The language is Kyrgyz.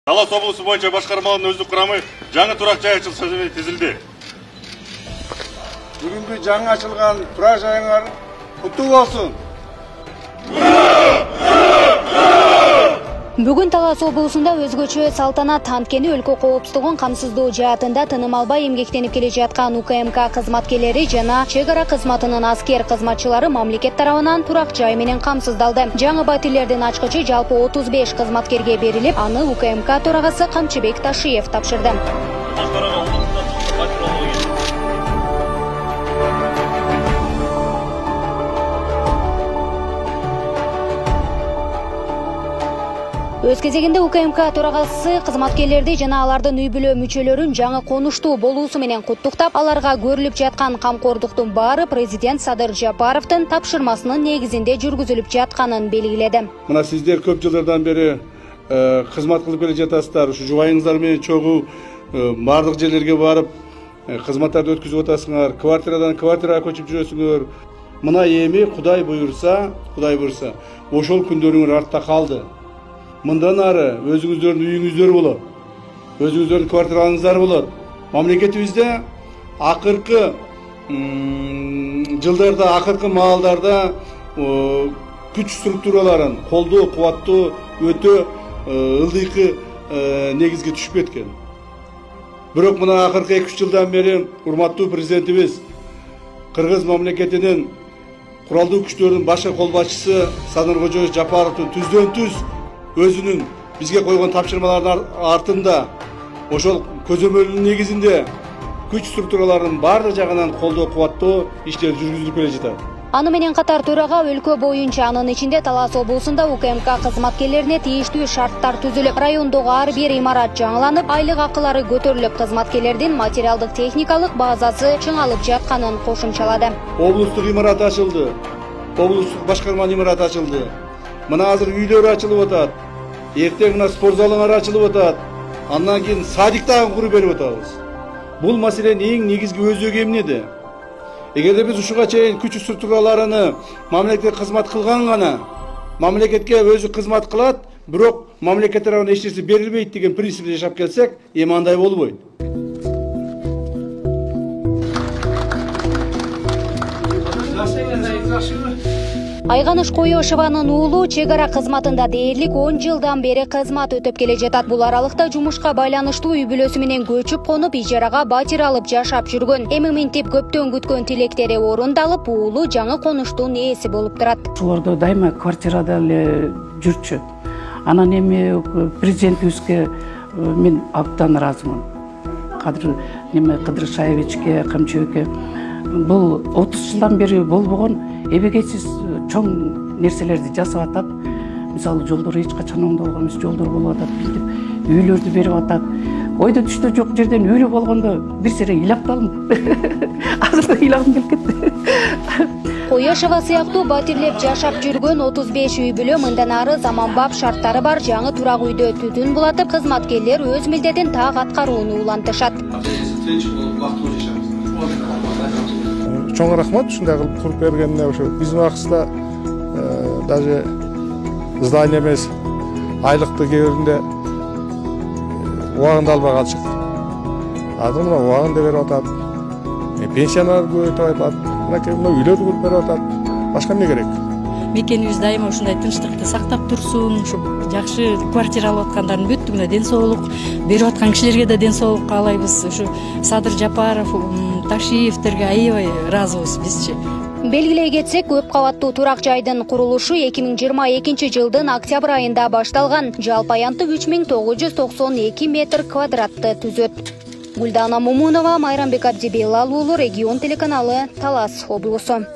Талас облысы боюнча башкарманын өздүк курамы жаңы турак жай ачылышы менен тизилди. Бүгүнкү жаңы ачылган турак жайыңар куттуу болсун. Бүгүн Талас облусунда өзгөчө салтанат анткени өлкө коопсуздугун камсыздоо жаатында тыным албай эмгектенип келе жаткан УКМК кызматкерлери жана чек ара кызматынын аскер кызматчылары мамлекет тарабынан турак жай менен камсыздалды. Жаңы батирлердин ачкычы жалпы 35 кызматкерге берилип, аны УКМК төрагасы Камчыбек Ташиев тапшырды. Өз кезегинде УКМК төрагасы кызматкерлерди жана алардын үй бүлө мүчөлөрүн жаңы конуштуу болуусу менен куттуктап, аларга көрүлүп жаткан камкордуктун баары президент Садыр Жапаровдун тапшырмасынын негизинде жүргүзүлүп жатканын белгиледи. Мына сиздер көп жылдардан бери кызмат кылып келе жатасыздар. Ушу жубайыңыздар менен чогуу бардык жерлерге барып кызматтарды өткүзүп атасыңар, квартирадан квартирага көчүп жүрөсүңөр. Мына эми Кудай буйрса, ошол күндөрүңөр артта калды. Мындан ары өзүңүздөрдүн үйүңүздөр болот. Өзүңүздөрдүн квартираларыңыздар болот. Мамлекетибизде акыркы жылдарда, акыркы маалдарда күч структураларын колдоо, кубаттоо өтө ылдыйкы негизге түшүп кеткен. Бирок мына акыркы 2-3 жылдан бери урматтуу президентибиз Кыргыз мамлекетинин куралдуу күчтөрүнүн башкы кол башчысы Садыр Жапаровдун түздөн-түз өзүнүн бизге койгон тапшырмалардын артында ошол көзөмөлүнүн негизинде күч структураларынын бардык жагынан колдоо, кубаттоо иштери жүргүзүлүп келе жатат. Аны менен катар төрага өлкө боюнча, анын ичинде Талас облусунда УКМК кызматкерлерине тийиштүү шарттар түзүлүп, райондогу ар бир имарат жаңыланып, айлык акылары көтөрүлүп, кызматкерлердин материалдык техникалык базасы чыңалып жатканын кошумчалады. Облустук имарат ачылды. Облустук башкарманын имараты ачылды. Мына азыр үйлөр ачылып атат. Эртең мына спорт залыңар ачылып атат. Андан кийин садик дагы куруп берип атабыз. Бул маселенин эң негизги өзөгү эмнеде? Эгерде биз ушуга чейин күч структураларыны мамлекетке кызмат кылган гана мамлекетке өзү кызмат кылат, бирок мамлекет тарабынан эч нерсе берилбейт деген принципте жашап келсек, эми андай болбойт. Айганыш Коёшеванын уулу чек ара кызматында дээрлик 10 жылдан бери кызмат өтөп келе жатат. Бул аралыкта жумушка байланыштуу үй бүлөсү менен көчүп конуп, ижарага батир алып жашап жүргөн. Эми минтип көптөн күткөн тилектери орундалып, уулу жаңы конуштун ээси болуп турат. Ошолордо дайыма квартирада эле жүрчү. Анан эми президентибизге мен абдан ыраазымын. Кыдыршаевичке, Камчыбекке бул 30 жылдан бери болбогон эбегейсиз чоң нерселерди жасап атат. Мисалы жолдор эч качан оңдолгон эмес, жолдор болуп атат, билип, үйлөрдү берип атат. Ойдо түштө жок жерден үйлө болгондо бир сере ыйлапталым. Азыр ыйлагым келип кетти. Коёшева сыяктуу батирлеп жашап жүргөн 35 үй бүлө мындан ары заманбап шарттары бар жаңы турак үйдө түтүн булатып, кызматкерлер өз милдетин так аткарууну улантышат. Чоң рахмат ушундай кылып куруп бергенине. Ошо биздин убактыбызда даже здание эмес, айлыкты кээ биринде убагында албай калышат. Азыр мына убагында берип атат. Пенсиялар көбөйтүп атат. Мына үйлөрдү куруп берип атат. Башка эмне керек? Мекенибиз дайыма ушундай тынчтыкты сактап турсун, ушу жакшы квартира алып аткандардын бүттүгүнө ден соолук, берип аткан кишилерге да ден соолук каалайбыз. Ушу Садыр Жапаров, Ташиевтерге аябай ыраазыбыз бизчи. Белгилей кетсек, көп кабаттуу турак жайдын курулушу 2022 жылдын октябрь айында башталган. Жалпы аянты 3992 метр квадратты түзөт. Гүлдана Мумунова, Майрамбек Абдибелал уулу, Регион телеканалы, Талас облусу.